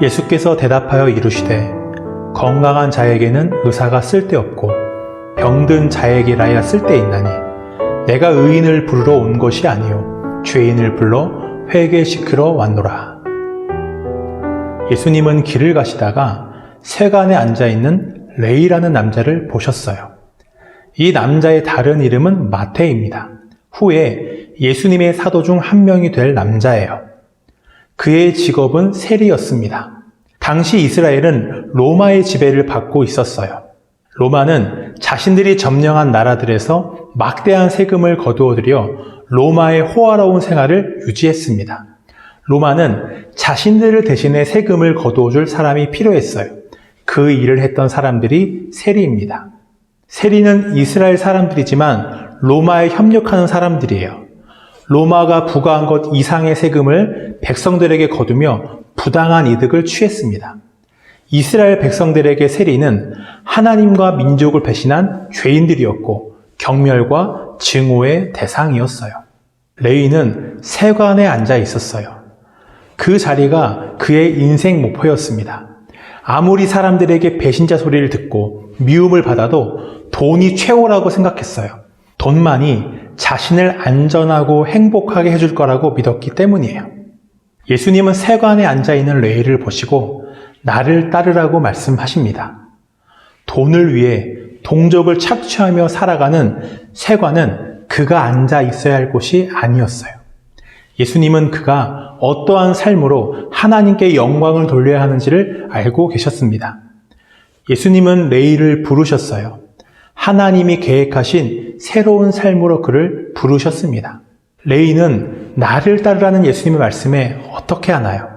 예수께서 대답하여 이르시되 건강한 자에게는 의사가 쓸데없고 병든 자에게라야 쓸데있나니 내가 의인을 부르러 온 것이 아니요 죄인을 불러 회개시키러 왔노라. 예수님은 길을 가시다가 세간에 앉아있는 레위라는 남자를 보셨어요. 이 남자의 다른 이름은 마태입니다. 후에 예수님의 사도 중 한 명이 될 남자예요. 그의 직업은 세리였습니다. 당시 이스라엘은 로마의 지배를 받고 있었어요. 로마는 자신들이 점령한 나라들에서 막대한 세금을 거두어들여 로마의 호화로운 생활을 유지했습니다. 로마는 자신들을 대신해 세금을 거두어줄 사람이 필요했어요. 그 일을 했던 사람들이 세리입니다. 세리는 이스라엘 사람들이지만 로마에 협력하는 사람들이에요. 로마가 부과한 것 이상의 세금을 백성들에게 거두며 부당한 이득을 취했습니다. 이스라엘 백성들에게 세리는 하나님과 민족을 배신한 죄인들이었고 경멸과 증오의 대상이었어요. 레위는 세관에 앉아 있었어요. 그 자리가 그의 인생 목표였습니다. 아무리 사람들에게 배신자 소리를 듣고 미움을 받아도 돈이 최고라고 생각했어요. 돈만이 자신을 안전하고 행복하게 해줄 거라고 믿었기 때문이에요. 예수님은 세관에 앉아있는 레위를 보시고 나를 따르라고 말씀하십니다. 돈을 위해 동족을 착취하며 살아가는 세관은 그가 앉아 있어야 할 곳이 아니었어요. 예수님은 그가 어떠한 삶으로 하나님께 영광을 돌려야 하는지를 알고 계셨습니다. 예수님은 레위를 부르셨어요. 하나님이 계획하신 새로운 삶으로 그를 부르셨습니다. 레위는 나를 따르라는 예수님의 말씀에 어떻게 하나요?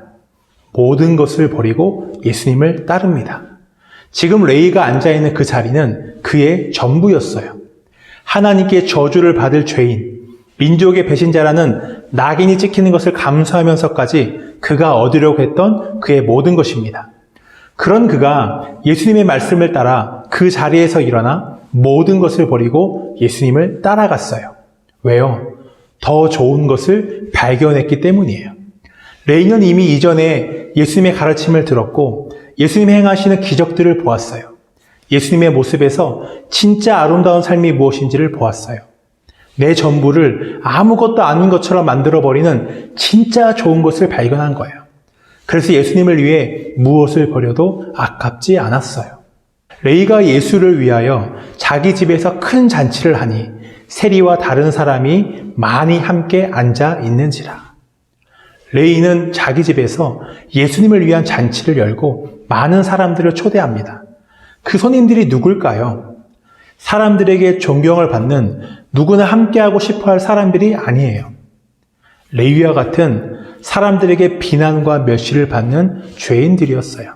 모든 것을 버리고 예수님을 따릅니다. 지금 레위가 앉아있는 그 자리는 그의 전부였어요. 하나님께 저주를 받을 죄인, 민족의 배신자라는 낙인이 찍히는 것을 감수하면서까지 그가 얻으려고 했던 그의 모든 것입니다. 그런 그가 예수님의 말씀을 따라 그 자리에서 일어나 모든 것을 버리고 예수님을 따라갔어요. 왜요? 더 좋은 것을 발견했기 때문이에요. 레위는 이미 이전에 예수님의 가르침을 들었고 예수님이 행하시는 기적들을 보았어요. 예수님의 모습에서 진짜 아름다운 삶이 무엇인지를 보았어요. 내 전부를 아무것도 아닌 것처럼 만들어버리는 진짜 좋은 것을 발견한 거예요. 그래서 예수님을 위해 무엇을 버려도 아깝지 않았어요. 레위가 예수를 위하여 자기 집에서 큰 잔치를 하니 세리와 다른 사람이 많이 함께 앉아 있는지라. 레위는 자기 집에서 예수님을 위한 잔치를 열고 많은 사람들을 초대합니다. 그 손님들이 누굴까요? 사람들에게 존경을 받는 누구나 함께하고 싶어할 사람들이 아니에요. 레위와 같은 사람들에게 비난과 멸시를 받는 죄인들이었어요.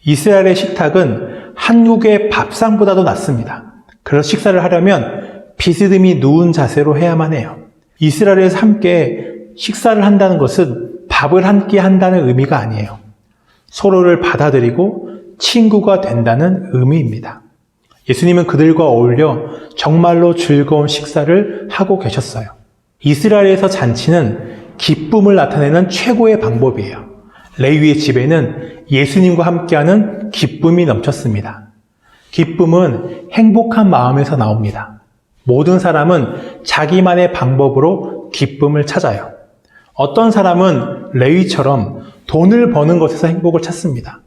이스라엘의 식탁은 한국의 밥상보다도 낫습니다. 그래서 식사를 하려면 비스듬히 누운 자세로 해야만 해요. 이스라엘에서 함께 식사를 한다는 것은 밥을 함께 한다는 의미가 아니에요. 서로를 받아들이고 친구가 된다는 의미입니다. 예수님은 그들과 어울려 정말로 즐거운 식사를 하고 계셨어요. 이스라엘에서 잔치는 기쁨을 나타내는 최고의 방법이에요. 레위의 집에는 예수님과 함께하는 기쁨이 넘쳤습니다. 기쁨은 행복한 마음에서 나옵니다. 모든 사람은 자기만의 방법으로 기쁨을 찾아요. 어떤 사람은 레위처럼 돈을 버는 것에서 행복을 찾습니다.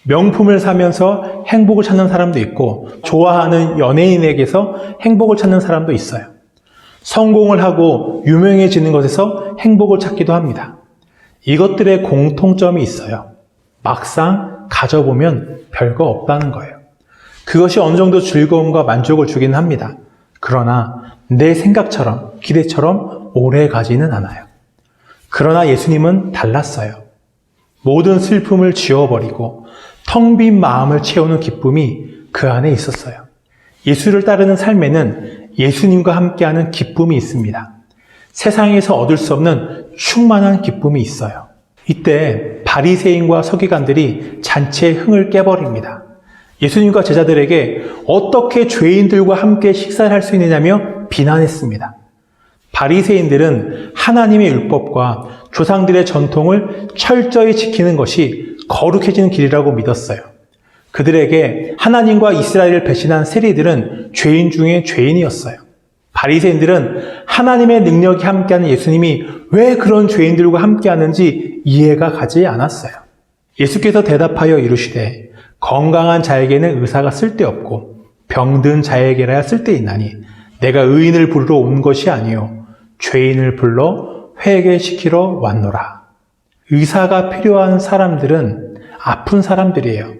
명품을 사면서 행복을 찾는 사람도 있고 좋아하는 연예인에게서 행복을 찾는 사람도 있어요. 성공을 하고 유명해지는 것에서 행복을 찾기도 합니다. 이것들의 공통점이 있어요. 막상 가져보면 별거 없다는 거예요. 그것이 어느 정도 즐거움과 만족을 주기는 합니다. 그러나 내 생각처럼 기대처럼 오래 가지는 않아요. 그러나 예수님은 달랐어요. 모든 슬픔을 지워버리고 텅 빈 마음을 채우는 기쁨이 그 안에 있었어요. 예수를 따르는 삶에는 예수님과 함께하는 기쁨이 있습니다. 세상에서 얻을 수 없는 충만한 기쁨이 있어요. 이때 바리새인과 서기관들이 잔치의 흥을 깨버립니다. 예수님과 제자들에게 어떻게 죄인들과 함께 식사를 할 수 있느냐며 비난했습니다. 바리새인들은 하나님의 율법과 조상들의 전통을 철저히 지키는 것이 거룩해지는 길이라고 믿었어요. 그들에게 하나님과 이스라엘을 배신한 세리들은 죄인 중에 죄인이었어요. 바리새인들은 하나님의 능력이 함께하는 예수님이 왜 그런 죄인들과 함께하는지 이해가 가지 않았어요. 예수께서 대답하여 이르시되 건강한 자에게는 의사가 쓸데없고 병든 자에게라야 쓸데있나니 내가 의인을 부르러 온 것이 아니요 죄인을 불러 회개시키러 왔노라. 의사가 필요한 사람들은 아픈 사람들이에요.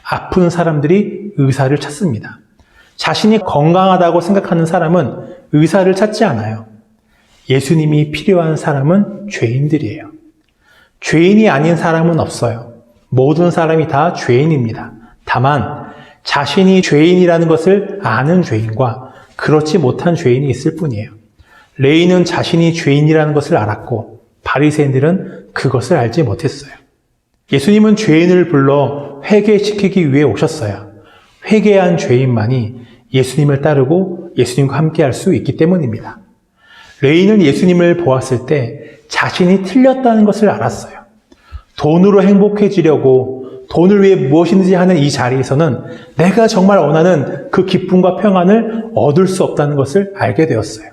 아픈 사람들이 의사를 찾습니다. 자신이 건강하다고 생각하는 사람은 의사를 찾지 않아요. 예수님이 필요한 사람은 죄인들이에요. 죄인이 아닌 사람은 없어요. 모든 사람이 다 죄인입니다. 다만 자신이 죄인이라는 것을 아는 죄인과 그렇지 못한 죄인이 있을 뿐이에요. 레위는 자신이 죄인이라는 것을 알았고 바리새인들은 그것을 알지 못했어요. 예수님은 죄인을 불러 회개시키기 위해 오셨어요. 회개한 죄인만이 예수님을 따르고 예수님과 함께할 수 있기 때문입니다. 레위는 예수님을 보았을 때 자신이 틀렸다는 것을 알았어요. 돈으로 행복해지려고 돈을 위해 무엇이든지 하는 이 자리에서는 내가 정말 원하는 그 기쁨과 평안을 얻을 수 없다는 것을 알게 되었어요.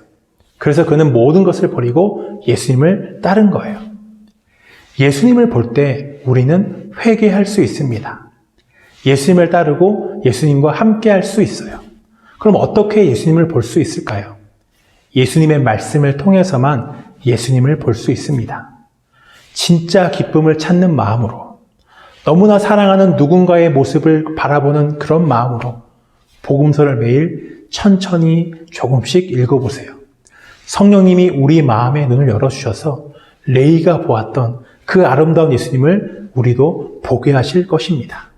그래서 그는 모든 것을 버리고 예수님을 따른 거예요. 예수님을 볼 때 우리는 회개할 수 있습니다. 예수님을 따르고 예수님과 함께 할 수 있어요. 그럼 어떻게 예수님을 볼 수 있을까요? 예수님의 말씀을 통해서만 예수님을 볼 수 있습니다. 진짜 기쁨을 찾는 마음으로, 너무나 사랑하는 누군가의 모습을 바라보는 그런 마음으로 복음서를 매일 천천히 조금씩 읽어보세요. 성령님이 우리 마음의 눈을 열어주셔서 레위가 보았던 그 아름다운 예수님을 우리도 보게 하실 것입니다.